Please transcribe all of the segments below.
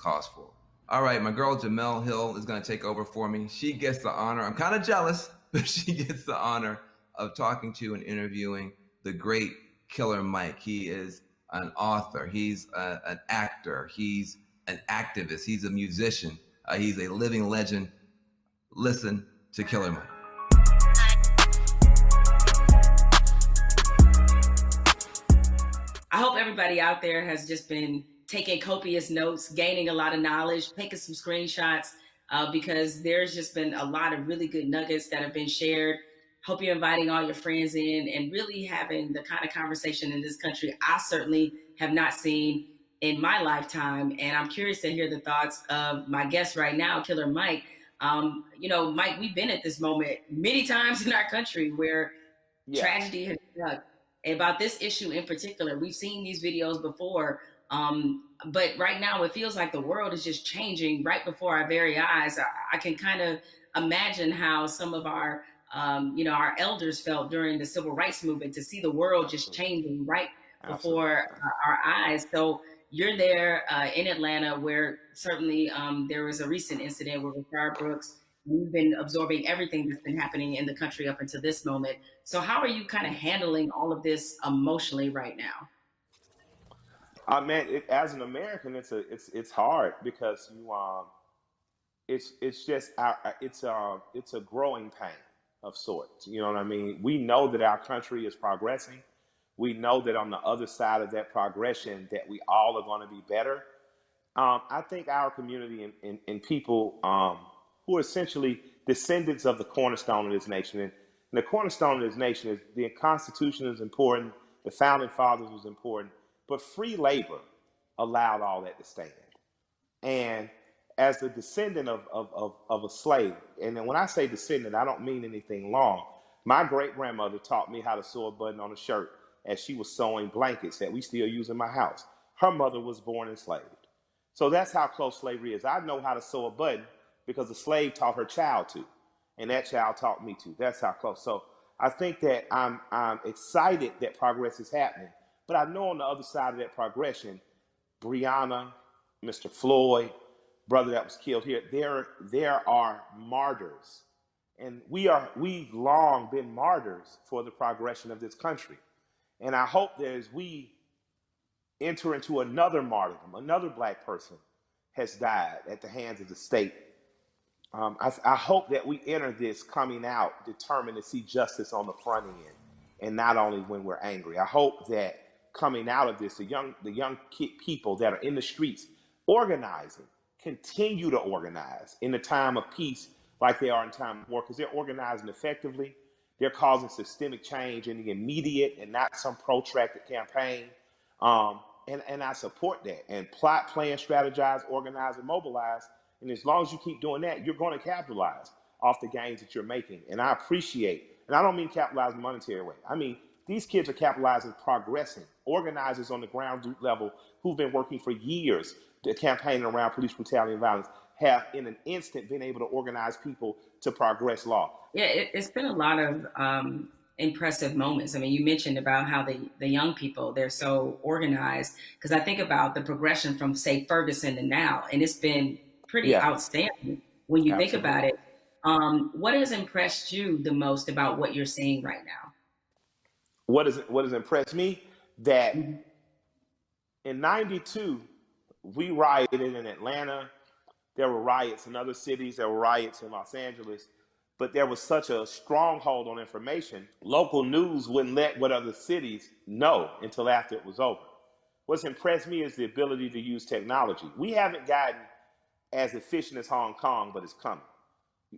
cause for. All right, my girl Jamel Hill is going to take over for me. She gets the honor. I'm kind of jealous, but she gets the honor of talking to and interviewing the great Killer Mike. He is an author. He's an actor. He's an activist. He's a musician. He's a living legend. Listen to Killer Mike. I hope everybody out there has just been taking copious notes, gaining a lot of knowledge, taking some screenshots, because there's just been a lot of really good nuggets that have been shared. Hope you're inviting all your friends in and really having the kind of conversation in this country I certainly have not seen in my lifetime. And I'm curious to hear the thoughts of my guest right now, Killer Mike. Mike, we've been at this moment many times in our country where tragedy has struck. About this issue in particular, we've seen these videos before, but right now it feels like the world is just changing right before our very eyes. I can kind of imagine how some of our elders felt during the civil rights movement, to see the world just changing right before our eyes. So you're there in Atlanta, where certainly there was a recent incident with Rashard Brooks. We've been absorbing everything that's been happening in the country up until this moment. So how are you kind of handling all of this emotionally right now? Man, as an American, it's hard because it's just it's a growing pain of sorts. You know what I mean? We know that our country is progressing. We know that on the other side of that progression, that we all are going to be better. I think our community and people who are essentially descendants of the cornerstone of this nation, and the cornerstone of this nation is the Constitution is important, the Founding Fathers was important, but free labor allowed all that to stand. And as the descendant of a slave, and then when I say descendant, I don't mean anything long. My great-grandmother taught me how to sew a button on a shirt as she was sewing blankets that we still use in my house. Her mother was born enslaved. So that's how close slavery is. I know how to sew a button because a slave taught her child to, and that child taught me to. That's how close. So I think that I'm excited that progress is happening, but I know on the other side of that progression, Breonna, Mr. Floyd, brother that was killed here, there are martyrs, and we've long been martyrs for the progression of this country. And I hope that as we enter into another martyrdom, another black person has died at the hands of the state. I hope that we enter this coming out determined to see justice on the front end, and not only when we're angry. I hope that coming out of this, the young people that are in the streets organizing, continue to organize in the time of peace like they are in time of war, because they're organizing effectively. They're causing systemic change in the immediate and not some protracted campaign. And I support that. And plot, plan, strategize, organize, and mobilize. And as long as you keep doing that, you're going to capitalize off the gains that you're making. And I appreciate, and I don't mean capitalize in a monetary way. I mean, these kids are capitalizing, progressing. Organizers on the ground level who've been working for years campaigning around police brutality and violence have in an instant been able to organize people to progress law. Yeah, it's been a lot of impressive moments. I mean, you mentioned about how the young people, they're so organized, because I think about the progression from, say, Ferguson to now, and it's been pretty outstanding when you think about it. What has impressed you the most about what you're seeing right now? What has impressed me? That in '92, we rioted in Atlanta. There were riots in other cities. There were riots in Los Angeles. But there was such a stronghold on information, local news wouldn't let what other cities know until after it was over. What's impressed me is the ability to use technology. We haven't gotten as efficient as Hong Kong, but it's coming.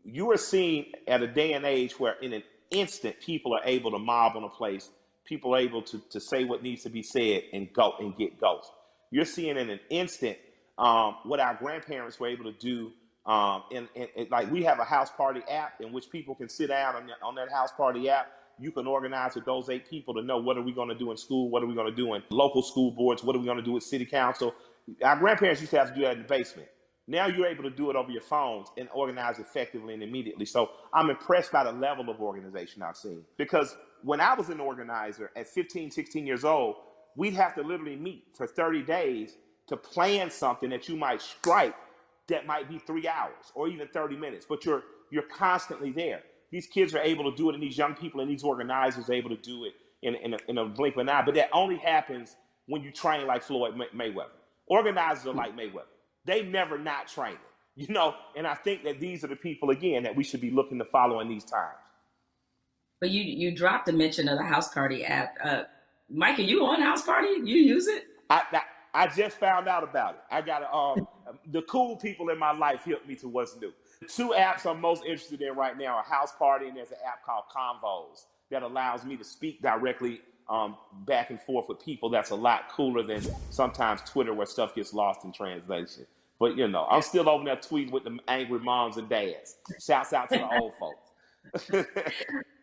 You are seeing at a day and age where in an instant, people are able to mob on a place. People are able to say what needs to be said and go and get ghosts. You're seeing in an instant what our grandparents were able to do. Like we have a house party app in which people can sit down on that house party app. You can organize with those 8 people to know what are we going to do in school, what are we going to do in local school boards, what are we going to do with city council. Our grandparents used to have to do that in the basement. Now you're able to do it over your phones and organize effectively and immediately. So I'm impressed by the level of organization I've seen. Because when I was an organizer at 15, 16 years old, we'd have to literally meet for 30 days to plan something that you might strike that might be 3 hours or even 30 minutes, but you're constantly there. These kids are able to do it, and these young people and these organizers are able to do it in a blink of an eye. But that only happens when you train like Floyd Mayweather. Organizers are like Mayweather. They never not training, and I think that these are the people, again, that we should be looking to follow in these times. But you dropped a mention of the House Party app. Mike, are you on House Party? You use it? I just found out about it. I got the cool people in my life helped me to what's new. The 2 apps I'm most interested in right now are House Party, and there's an app called Convos that allows me to speak directly back and forth with people. That's a lot cooler than sometimes Twitter, where stuff gets lost in translation. But I'm still over there tweeting with the angry moms and dads. Shouts out to the old folks.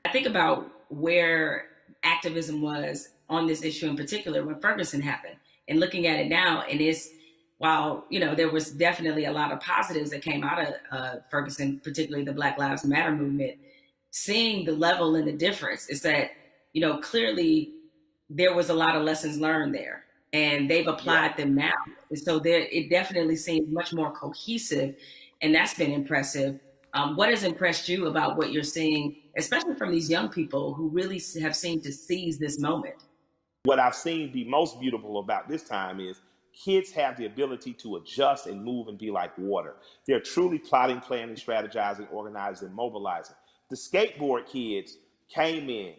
I think about where activism was on this issue in particular when Ferguson happened, and looking at it now, and while there was definitely a lot of positives that came out of Ferguson, particularly the Black Lives Matter movement, seeing the level and the difference is that clearly there was a lot of lessons learned there, and they've applied them now, and so it definitely seems much more cohesive, and that's been impressive. What has impressed you about what you're seeing, especially from these young people who really have seemed to seize this moment? What I've seen be most beautiful about this time is kids have the ability to adjust and move and be like water. They're truly plotting, planning, strategizing, organizing, and mobilizing. The skateboard kids came in.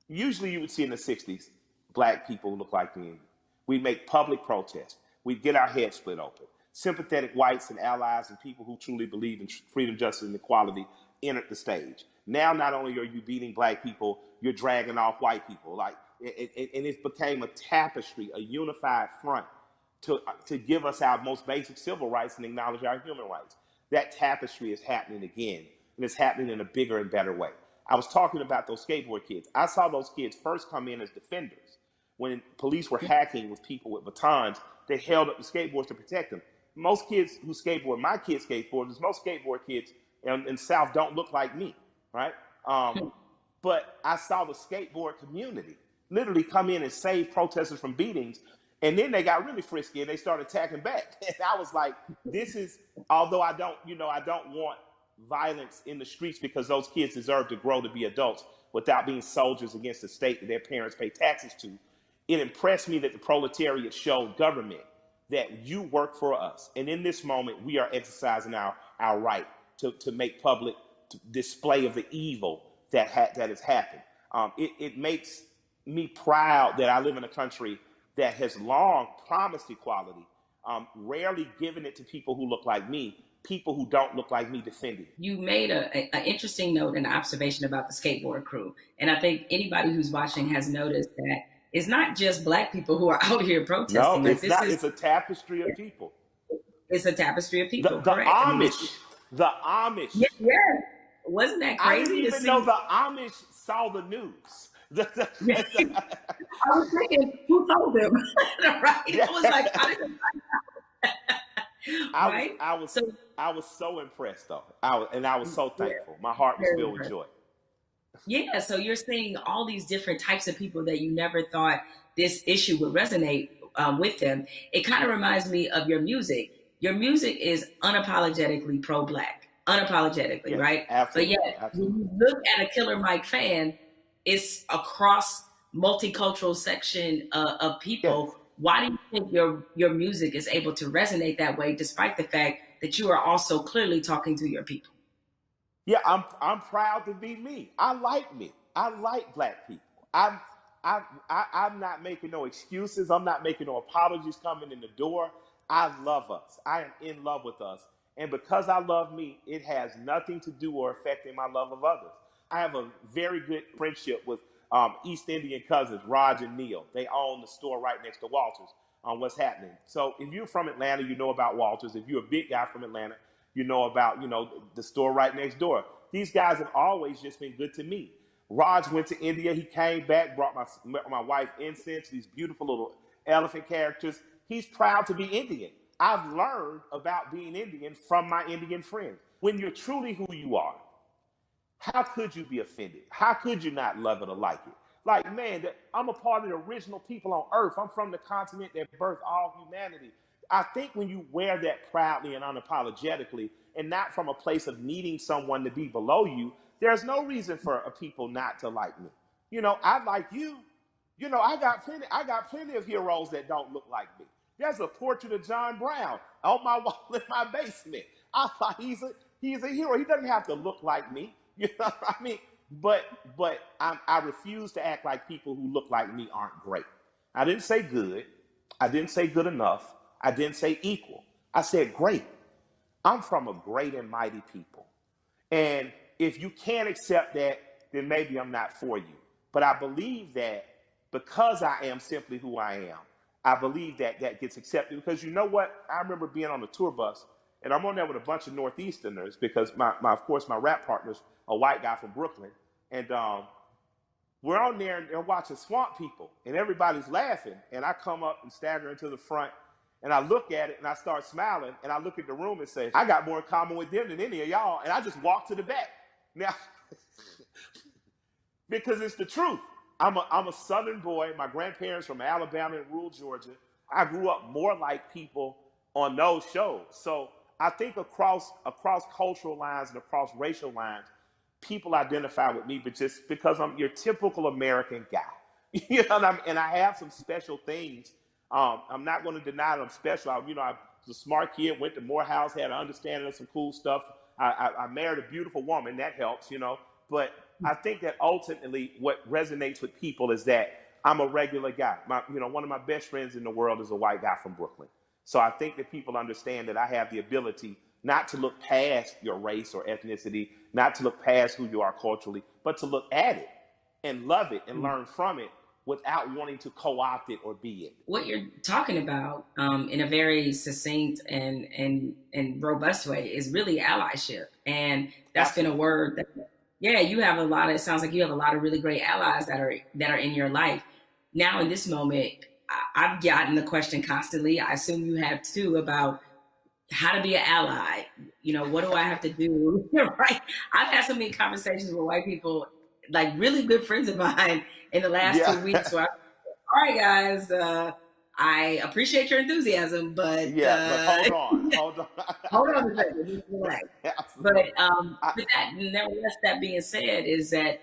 Usually you would see in the 60s, Black people look like me. We'd make public protests. We'd get our heads split open. Sympathetic whites and allies and people who truly believe in freedom, justice, and equality entered the stage. Now, not only are you beating Black people, you're dragging off white people. And it became a tapestry, a unified front to give us our most basic civil rights and acknowledge our human rights. That tapestry is happening again, and it's happening in a bigger and better way. I was talking about those skateboard kids. I saw those kids first come in as defenders. When police were hacking with people with batons, they held up the skateboards to protect them. Most kids who skateboard, my kids skateboarders, most skateboard kids in the South don't look like me, right? But I saw the skateboard community literally come in and save protesters from beatings, and then they got really frisky and they started attacking back. And I was like, although I don't want violence in the streets, because those kids deserve to grow to be adults without being soldiers against the state that their parents pay taxes to. It impressed me that the proletariat showed government that you work for us. And in this moment, we are exercising our right to make public display of the evil that has happened. It makes me proud that I live in a country that has long promised equality, rarely given it to people who look like me. People who don't look like me defending. You made an interesting note and observation about the skateboard crew. And I think anybody who's watching has noticed that it's not just Black people who are out here protesting. No, it's not. It's a tapestry of people. It's a tapestry of people. The Amish. The Amish. Yeah. Wasn't that crazy? I didn't even know the Amish saw the news. I was thinking, who told them? Right? I was like, I didn't right? I was so impressed, though. I was so thankful. My heart was filled with joy. Yeah, so you're seeing all these different types of people that you never thought this issue would resonate with them. It kind of reminds me of your music. Your music is unapologetically pro-Black, unapologetically, right? Absolutely. But yet, when you look at a Killer Mike fan, it's across multicultural section of people. Yes. Why do you think your music is able to resonate that way, despite the fact that you are also clearly talking to your people? Yeah, I'm proud to be me. I like me. I like Black people. I'm not making no excuses. I'm not making no apologies coming in the door. I love us. I am in love with us. And because I love me, it has nothing to do or affecting my love of others. I have a very good friendship with East Indian cousins, Raj and Neil. They own the store right next to Walters on what's happening. So if you're from Atlanta, you know about Walters. If you're a big guy from Atlanta, you know about, the store right next door. These guys have always just been good to me. Raj went to India. He came back, brought my wife incense, these beautiful little elephant characters. He's proud to be Indian. I've learned about being Indian from my Indian friends. When you're truly who you are, how could you be offended? How could you not love it or like it? Like, man, I'm a part of the original people on earth. I'm from the continent that birthed all humanity. I think when you wear that proudly and unapologetically, and not from a place of needing someone to be below you, there's no reason for a people not to like me. You know, I like you. You know, I got plenty of heroes that don't look like me. There's a portrait of John Brown on my wall in my basement. I thought he's a hero. He doesn't have to look like me. You know what I mean? But I refuse to act like people who look like me aren't great. I didn't say good. I didn't say good enough. I didn't say equal. I said great. I'm from a great and mighty people. And if you can't accept that, then maybe I'm not for you. But I believe that because I am simply who I am, I believe that that gets accepted. Because you know what? I remember being on a tour bus, and I'm on there with a bunch of Northeasterners because of course, my rap partner's a white guy from Brooklyn. And we're on there and they're watching Swamp People, and everybody's laughing. And I come up and stagger into the front, and I look at it and I start smiling, and I look at the room and say, I got more in common with them than any of y'all. And I just walk to the back. Now, because it's the truth. I'm a Southern boy. My grandparents from Alabama and rural Georgia. I grew up more like people on those shows. So I think across cultural lines and across racial lines, people identify with me, but just because I'm your typical American guy. You know, and I have some special things. I'm not going to deny that I'm special. I was a smart kid, went to Morehouse, had an understanding of some cool stuff. I married a beautiful woman. That helps, you know. But I think that ultimately what resonates with people is that I'm a regular guy. One of my best friends in the world is a white guy from Brooklyn. So I think that people understand that I have the ability not to look past your race or ethnicity, not to look past who you are culturally, but to look at it and love it and learn from it without wanting to co-opt it or be it. What you're talking about in a very succinct and robust way is really allyship. And that's Absolutely. Been a word that, you have it sounds like you have a lot of really great allies that are in your life. Now in this moment, I've gotten the question constantly. I assume you have too, about how to be an ally. You know, what do I have to do? Right. I've had so many conversations with white people, like really good friends of mine in the last 2 weeks where all right, guys, I appreciate your enthusiasm, but but hold on. Hold on a second. But nevertheless, that being said, is that,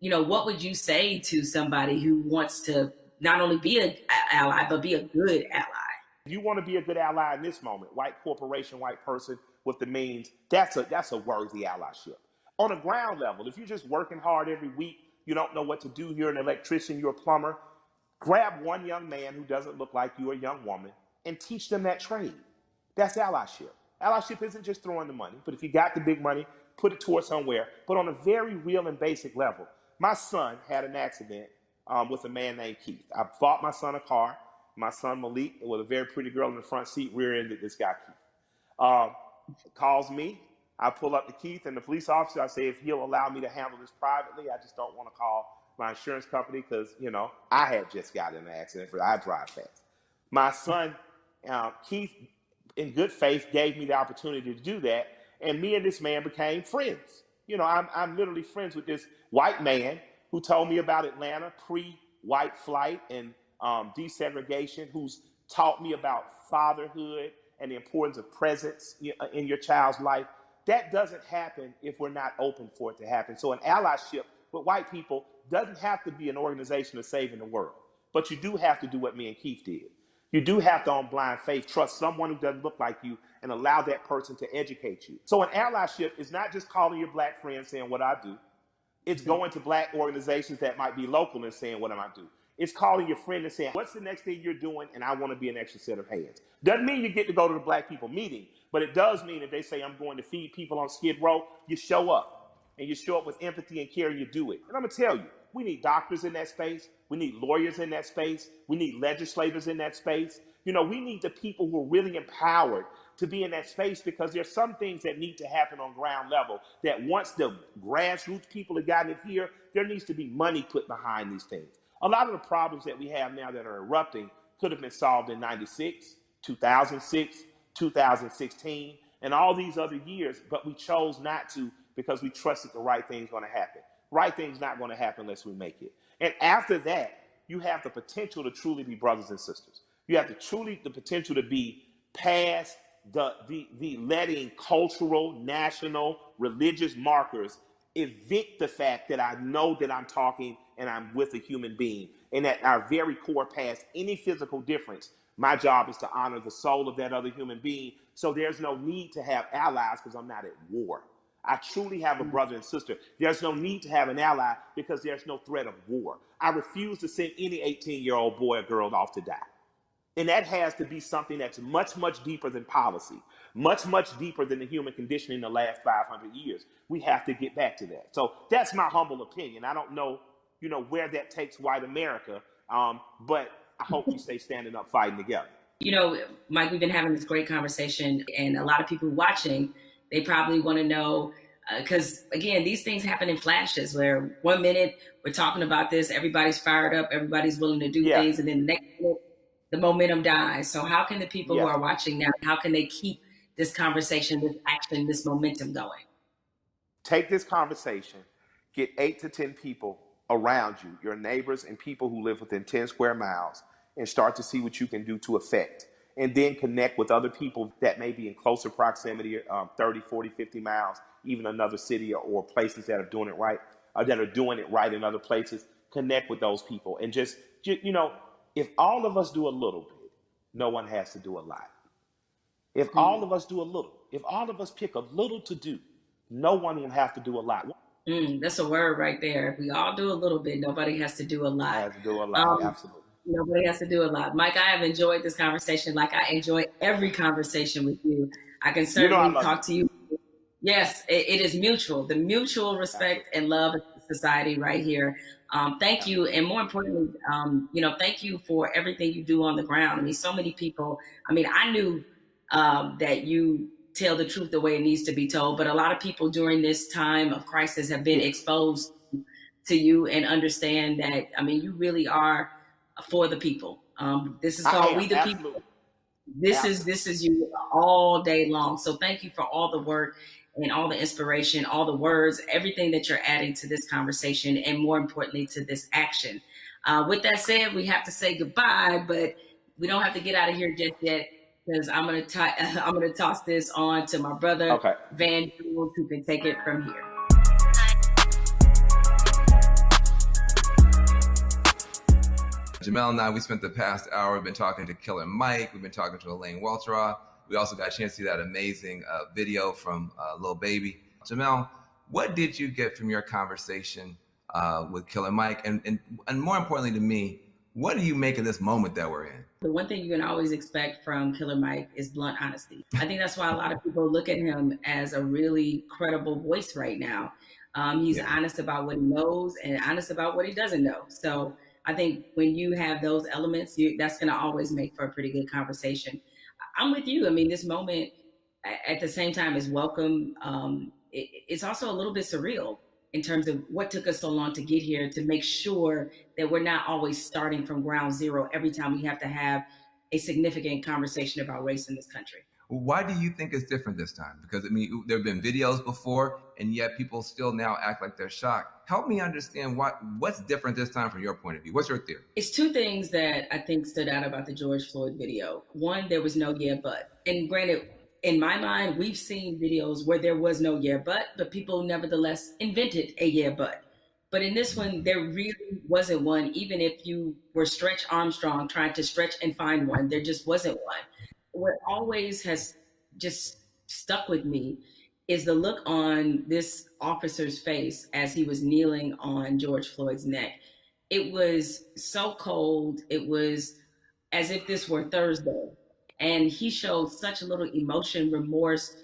what would you say to somebody who wants to not only be an ally, but be a good ally? If you want to be a good ally in this moment, white corporation, white person with the means, that's a worthy allyship. On a ground level, if you're just working hard every week, you don't know what to do, you're an electrician, you're a plumber, grab one young man who doesn't look like you, a young woman, and teach them that trade. That's allyship. Allyship isn't just throwing the money, but if you got the big money, put it towards somewhere. But on a very real and basic level, my son had an accident with a man named Keith. I bought my son a car. My son Malik, with a very pretty girl in the front seat, rear-ended this guy Keith. Calls me. I pull up to Keith and the police officer. I say, if he'll allow me to handle this privately, I just don't want to call my insurance company because, I had just got in an accident. I drive fast. My son, Keith, in good faith, gave me the opportunity to do that. And me and this man became friends. I'm literally friends with this white man who told me about Atlanta pre-white flight and desegregation, who's taught me about fatherhood and the importance of presence in your child's life. That doesn't happen if we're not open for it to happen. So an allyship with white people doesn't have to be an organization of saving the world. But you do have to do what me and Keith did. You do have to, on blind faith, trust someone who doesn't look like you and allow that person to educate you. So an allyship is not just calling your black friend saying what I do. It's going to black organizations that might be local and saying what am I do. It's calling your friend and saying, what's the next thing you're doing? And I want to be an extra set of hands. Doesn't mean you get to go to the black people meeting, but it does mean if they say I'm going to feed people on Skid Row, you show up. And you show up with empathy and care, and you do it. And I'm going to tell you, we need doctors in that space. We need lawyers in that space. We need legislators in that space. We need the people who are really empowered to be in that space, because there's some things that need to happen on ground level that once the grassroots people have gotten it here, there needs to be money put behind these things. A lot of the problems that we have now that are erupting could have been solved in 96, 2006, 2016, and all these other years, but we chose not to because we trusted the right thing's going to happen. Right thing's not going to happen unless we make it. And after that, you have the potential to truly be brothers and sisters. You have the potential to be past the letting cultural, national, religious markers evict the fact that I know that I'm talking and I'm with a human being, and at our very core, past any physical difference, my job is to honor the soul of that other human being. So there's no need to have allies because I'm not at war. I truly have a brother and sister. There's no need to have an ally because there's no threat of war. I refuse to send any 18-year-old boy or girl off to die. And that has to be something that's much, much deeper than policy, much, much deeper than the human condition in the last 500 years. We have to get back to that. So that's my humble opinion. I don't know, where that takes white America, but I hope we stay standing up, fighting together. Mike, we've been having this great conversation, and a lot of people watching, they probably want to know, because again, these things happen in flashes where 1 minute we're talking about this, everybody's fired up, everybody's willing to do things, and then the next minute, the momentum dies. So how can the people who are watching now, how can they keep this conversation, this action, this momentum going? Take this conversation, get 8 to 10 people around you, your neighbors and people who live within 10 square miles, and start to see what you can do to affect. And then connect with other people that may be in closer proximity, 30, 40, 50 miles, even another city or places that are doing it right, in other places. Connect with those people and just if all of us do a little bit, no one has to do a lot. If all of us do a little, if all of us pick a little to do, no one will have to do a lot. That's a word right there. If we all do a little bit, nobody has to do a lot. Has to do a lot, absolutely. Nobody has to do a lot. Mike, I have enjoyed this conversation like I enjoy every conversation with you. I can certainly talk to you. Yes, it is mutual. The mutual respect and love of society right here. Thank you. And more importantly, thank you for everything you do on the ground. I mean, so many people, I knew that you tell the truth the way it needs to be told, but a lot of people during this time of crisis have been exposed to you and understand that, you really are for the people. This is called We the People. This is you all day long. So thank you for all the work and all the inspiration, all the words, everything that you're adding to this conversation, and more importantly, to this action. With that said, we have to say goodbye, but we don't have to get out of here just yet, because I'm gonna toss this on to my brother, Van Jules, who can take it from here. Jamel and I, we spent the past hour, we've been talking to Killer Mike, we've been talking to Elaine Welteroth. We also got a chance to see that amazing video from Lil Baby. Jamel, what did you get from your conversation with Killer Mike? And more importantly to me, what do you make of this moment that we're in? The one thing you can always expect from Killer Mike is blunt honesty. I think that's why a lot of people look at him as a really credible voice right now. He's honest about what he knows and honest about what he doesn't know. So I think when you have those elements, that's going to always make for a pretty good conversation. I'm with you. This moment at the same time is welcome. It's also a little bit surreal in terms of what took us so long to get here, to make sure that we're not always starting from ground zero every time we have to have a significant conversation about race in this country. Why do you think it's different this time? Because there have been videos before, and yet people still now act like they're shocked. Help me understand what's different this time from your point of view. What's your theory? It's two things that I think stood out about the George Floyd video. One, there was no yeah, but. And granted, in my mind, we've seen videos where there was no yeah, but people nevertheless invented a yeah, but. But in this one, there really wasn't one, even if you were Stretch Armstrong trying to stretch and find one, there just wasn't one. What always has just stuck with me is the look on this officer's face as he was kneeling on George Floyd's neck. It was so cold. It was as if this were Thursday. And he showed such little emotion, remorse,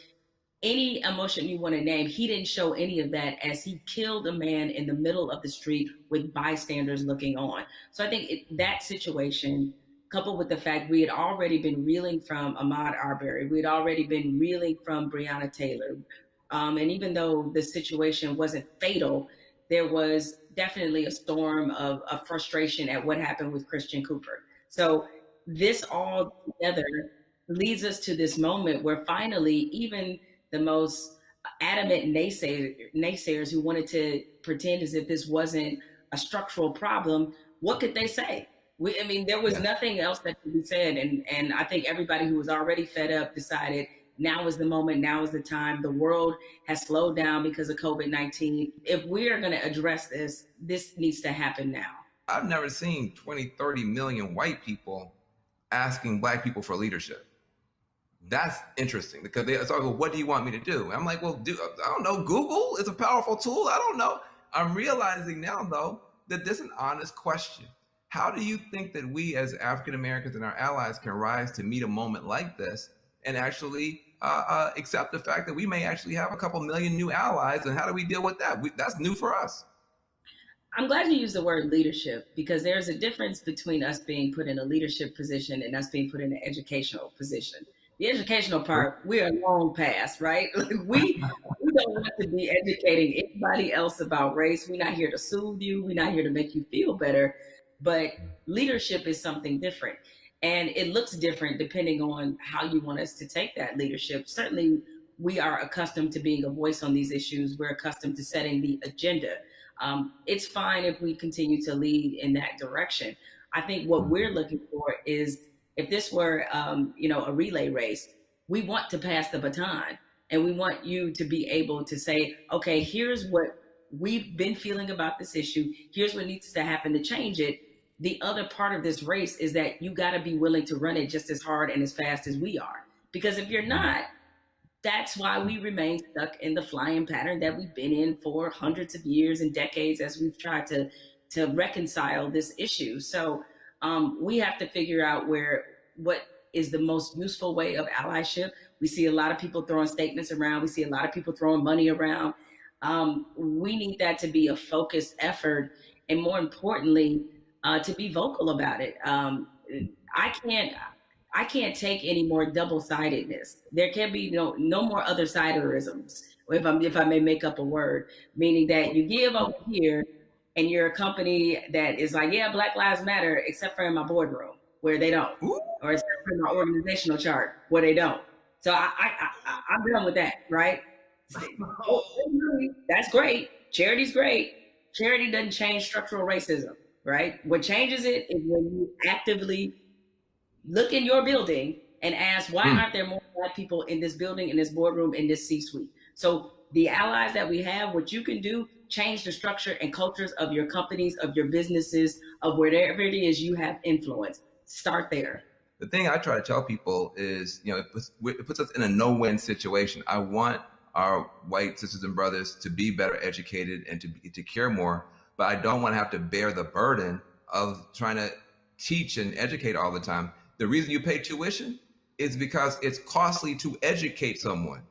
any emotion you want to name. He didn't show any of that as he killed a man in the middle of the street with bystanders looking on. So I think that situation, coupled with the fact we had already been reeling from Ahmaud Arbery, we had already been reeling from Breonna Taylor. And even though the situation wasn't fatal, there was definitely a storm of frustration at what happened with Christian Cooper. So this all together leads us to this moment where finally, even the most adamant naysayers who wanted to pretend as if this wasn't a structural problem, what could they say? I mean, there was Yeah. nothing else that could be said. And I think everybody who was already fed up decided now is the moment, now is the time. The world has slowed down because of COVID-19. If we are going to address this, this needs to happen now. I've never seen 20, 30 million white people asking black people for leadership. That's interesting because they start, well, what do you want me to do? I'm like, well, I don't know. Google is a powerful tool. I don't know. I'm realizing now, though, that this is an honest question. How do you think that we as African Americans and our allies can rise to meet a moment like this and actually accept the fact that we may actually have a couple million new allies? And how do we deal with that? That's new for us. I'm glad you used the word leadership because there's a difference between us being put in a leadership position and us being put in an educational position. The educational part, we're long past, right? Like we don't want to be educating anybody else about race. We're not here to soothe you. We're not here to make you feel better. But leadership is something different. And it looks different depending on how you want us to take that leadership. Certainly, we are accustomed to being a voice on these issues. We're accustomed to setting the agenda. It's fine if we continue to lead in that direction. I think what we're looking for is if this were, a relay race, we want to pass the baton and we want you to be able to say, okay, here's what we've been feeling about this issue. Here's what needs to happen to change it. The other part of this race is that you got to be willing to run it just as hard and as fast as we are. Because if you're not, that's why we remain stuck in the flying pattern that we've been in for hundreds of years and decades as we've tried to reconcile this issue. So we have to figure out what is the most useful way of allyship. We see a lot of people throwing statements around. We see a lot of people throwing money around. We need that to be a focused effort, and more importantly, to be vocal about it. I can't take any more double-sidedness. There can be no more other siderisms, if I may make up a word, meaning that you give over here and you're a company that is like, yeah, Black Lives Matter, except for in my boardroom where they don't, or except for in my organizational chart where they don't. So I'm done with that, right? That's great. Charity's great. Charity doesn't change structural racism, right? What changes it is when you actively look in your building and ask, why aren't there more Black people in this building, in this boardroom, in this C-suite? So the allies that we have, what you can do, change the structure and cultures of your companies, of your businesses, of wherever it is you have influence. Start there. The thing I try to tell people is, it puts us in a no-win situation. I want our white sisters and brothers to be better educated and to care more, but I don't want to have to bear the burden of trying to teach and educate all the time. The reason you pay tuition is because it's costly to educate someone.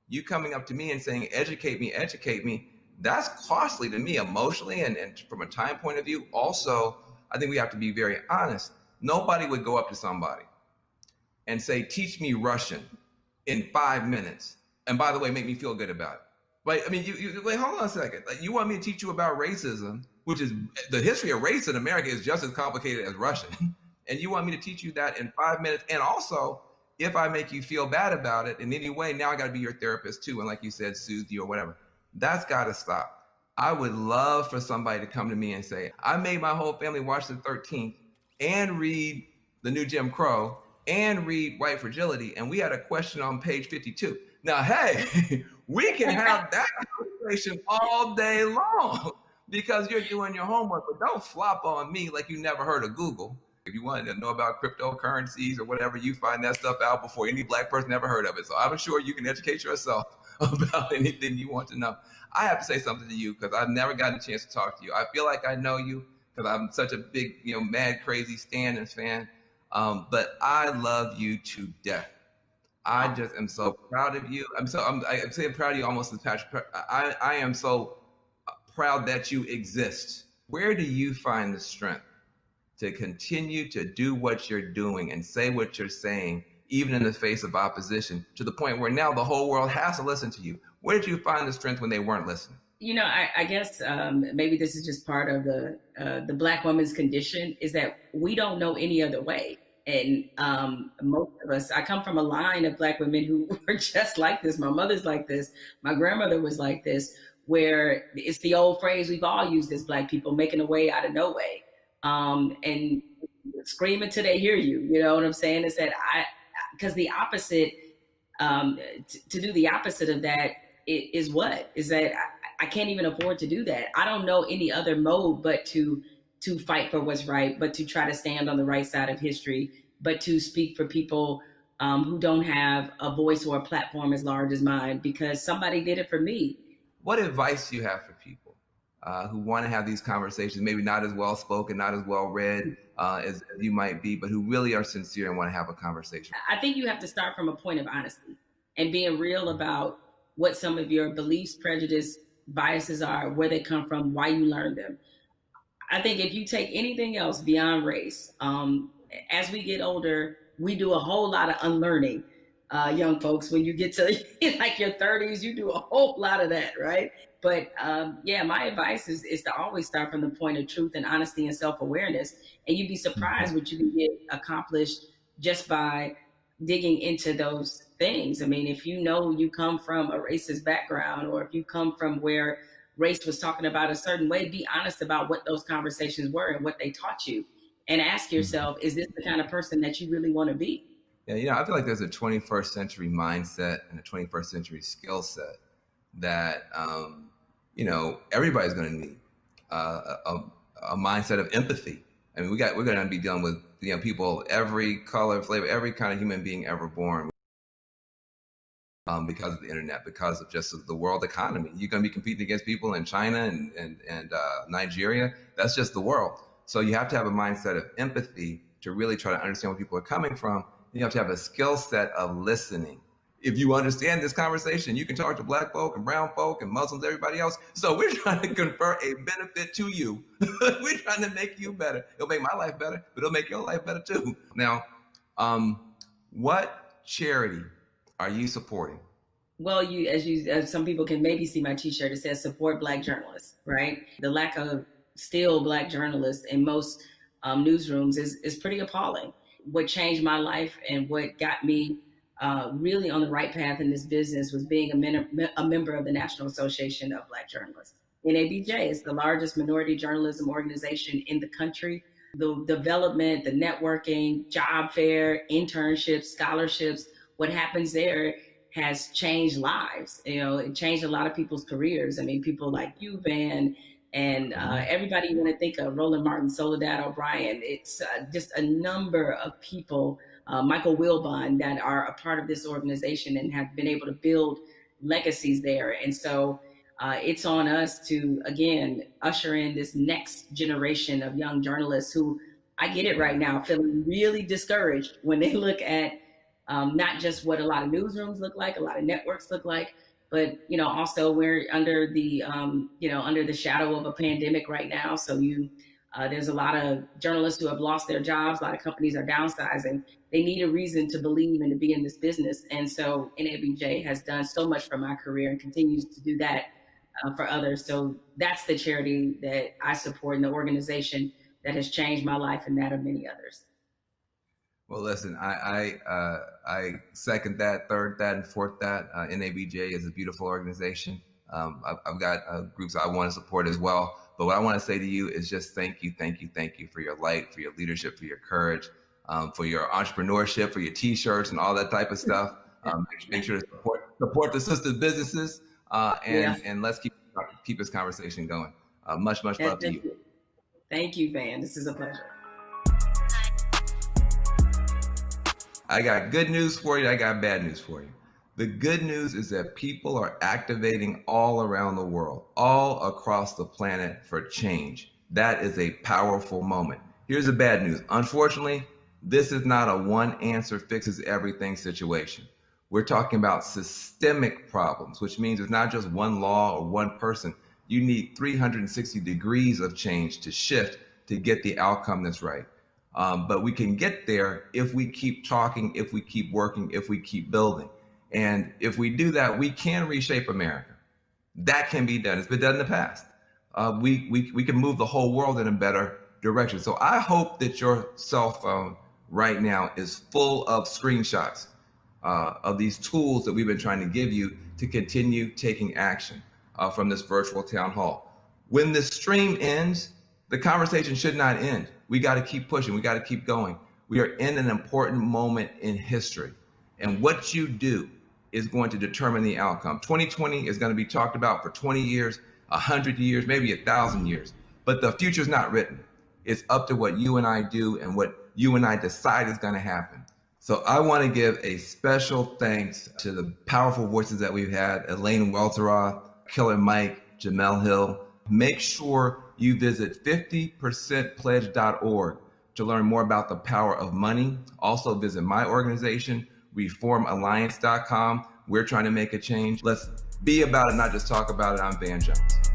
You coming up to me and saying, educate me, that's costly to me emotionally and from a time point of view. Also, I think we have to be very honest. Nobody would go up to somebody and say, teach me Russian in 5 minutes. And by the way, make me feel good about it. Right? I mean, you wait, hold on a second. Like, you want me to teach you about racism, which is the history of race in America is just as complicated as Russian. And you want me to teach you that in 5 minutes. And also, if I make you feel bad about it in any way, now I got to be your therapist too. And like you said, soothe you or whatever. That's got to stop. I would love for somebody to come to me and say, I made my whole family watch the 13th and read The New Jim Crow and read White Fragility. And we had a question on page 52. Now, hey, we can have that conversation all day long because you're doing your homework, but don't flop on me like you never heard of Google. If you want to know about cryptocurrencies or whatever, you find that stuff out before any Black person ever heard of it. So I'm sure you can educate yourself about anything you want to know. I have to say something to you because I've never gotten a chance to talk to you. I feel like I know you because I'm such a big, mad, crazy Stan and fan. But I love you to death. I just am so proud of you. I'm saying proud of you almost as Patrick. I am so proud that you exist. Where do you find the strength to continue to do what you're doing and say what you're saying, even in the face of opposition, to the point where now the whole world has to listen to you? Where did you find the strength when they weren't listening? I guess maybe this is just part of the Black woman's condition, is that we don't know any other way. And most of us, I come from a line of Black women who were just like this. My mother's like this. My grandmother was like this, where it's the old phrase we've all used as Black people, making a way out of no way. And scream until they hear you. You know what I'm saying? Is that because the opposite, to do the opposite of that is what? Is that I can't even afford to do that. I don't know any other mode but to fight for what's right, but to try to stand on the right side of history, but to speak for people who don't have a voice or a platform as large as mine, because somebody did it for me. What advice do you have for people who want to have these conversations, maybe not as well spoken, not as well read as you might be, but who really are sincere and want to have a conversation? I think you have to start from a point of honesty and being real about what some of your beliefs, prejudice, biases are, where they come from, why you learned them. I think if you take anything else beyond race, as we get older, we do a whole lot of unlearning. Young folks, when you get to like your 30s, you do a whole lot of that, right? But yeah, my advice is to always start from the point of truth and honesty and self awareness, and you'd be surprised what you can get accomplished just by digging into those things. I mean, if you know you come from a racist background, or if you come from where race was talking about a certain way, be honest about what those conversations were and what they taught you, and ask yourself, is this the kind of person that you really want to be? Yeah, I feel like there's a 21st century mindset and a 21st century skill set that, everybody's going to need a mindset of empathy. I mean, we're going to be dealing with, people, every color, flavor, every kind of human being ever born. Because of the internet, because of just the world economy, you're going to be competing against people in China and Nigeria. That's just the world. So you have to have a mindset of empathy to really try to understand where people are coming from. You have to have a skill set of listening. If you understand this conversation, you can talk to Black folk and brown folk and Muslims, everybody else. So we're trying to confer a benefit to you. We're trying to make you better. It'll make my life better, but it'll make your life better too. Now, what charity are you supporting? Well, as some people can maybe see my T-shirt, it says "Support Black Journalists." Right? The lack of still Black journalists in most newsrooms is pretty appalling. What changed my life and what got me really on the right path in this business was being a member of the National Association of Black Journalists. NABJ is the largest minority journalism organization in the country. The development, the networking, job fair, internships, scholarships, what happens there has changed lives. It changed a lot of people's careers. I mean, people like you, Van, and everybody you want to think of, Roland Martin, Soledad O'Brien. It's just a number of people, Michael Wilbon, that are a part of this organization and have been able to build legacies there. And so it's on us to, again, usher in this next generation of young journalists who, I get it right now, feeling really discouraged when they look at not just what a lot of newsrooms look like, a lot of networks look like, but also we're under the under the shadow of a pandemic right now. So there's a lot of journalists who have lost their jobs. A lot of companies are downsizing. They need a reason to believe and to be in this business. And so NABJ has done so much for my career and continues to do that for others. So that's the charity that I support and the organization that has changed my life and that of many others. Well, listen, I second that, third that, and fourth that. NABJ is a beautiful organization. I've got groups I want to support as well. But what I want to say to you is just thank you for your light, for your leadership, for your courage, for your entrepreneurship, for your T-shirts and all that type of stuff. Make sure to support the sister businesses, and let's keep this conversation going. Much love to you. Thank you, Van. This is a pleasure. I got good news for you. I got bad news for you. The good news is that people are activating all around the world, all across the planet for change. That is a powerful moment. Here's the bad news. Unfortunately, this is not a one answer fixes everything situation. We're talking about systemic problems, which means it's not just one law or one person. You need 360 degrees of change to shift to get the outcome that's right. But we can get there if we keep talking, if we keep working, if we keep building. And if we do that, we can reshape America. That can be done. It's been done in the past. We can move the whole world in a better direction. So I hope that your cell phone right now is full of screenshots of these tools that we've been trying to give you to continue taking action from this virtual town hall. When this stream ends, the conversation should not end. We got to keep pushing. We got to keep going. We are in an important moment in history. And what you do is going to determine the outcome. 2020 is going to be talked about for 20 years, 100 years, maybe 1,000 years. But the future is not written. It's up to what you and I do and what you and I decide is going to happen. So I want to give a special thanks to the powerful voices that we've had: Elaine Welteroth, Killer Mike, Jamel Hill. Make sure you visit 50percentpledge.org to learn more about the power of money. Also visit my organization, reformalliance.com. We're trying to make a change. Let's be about it, not just talk about it. I'm Van Jones.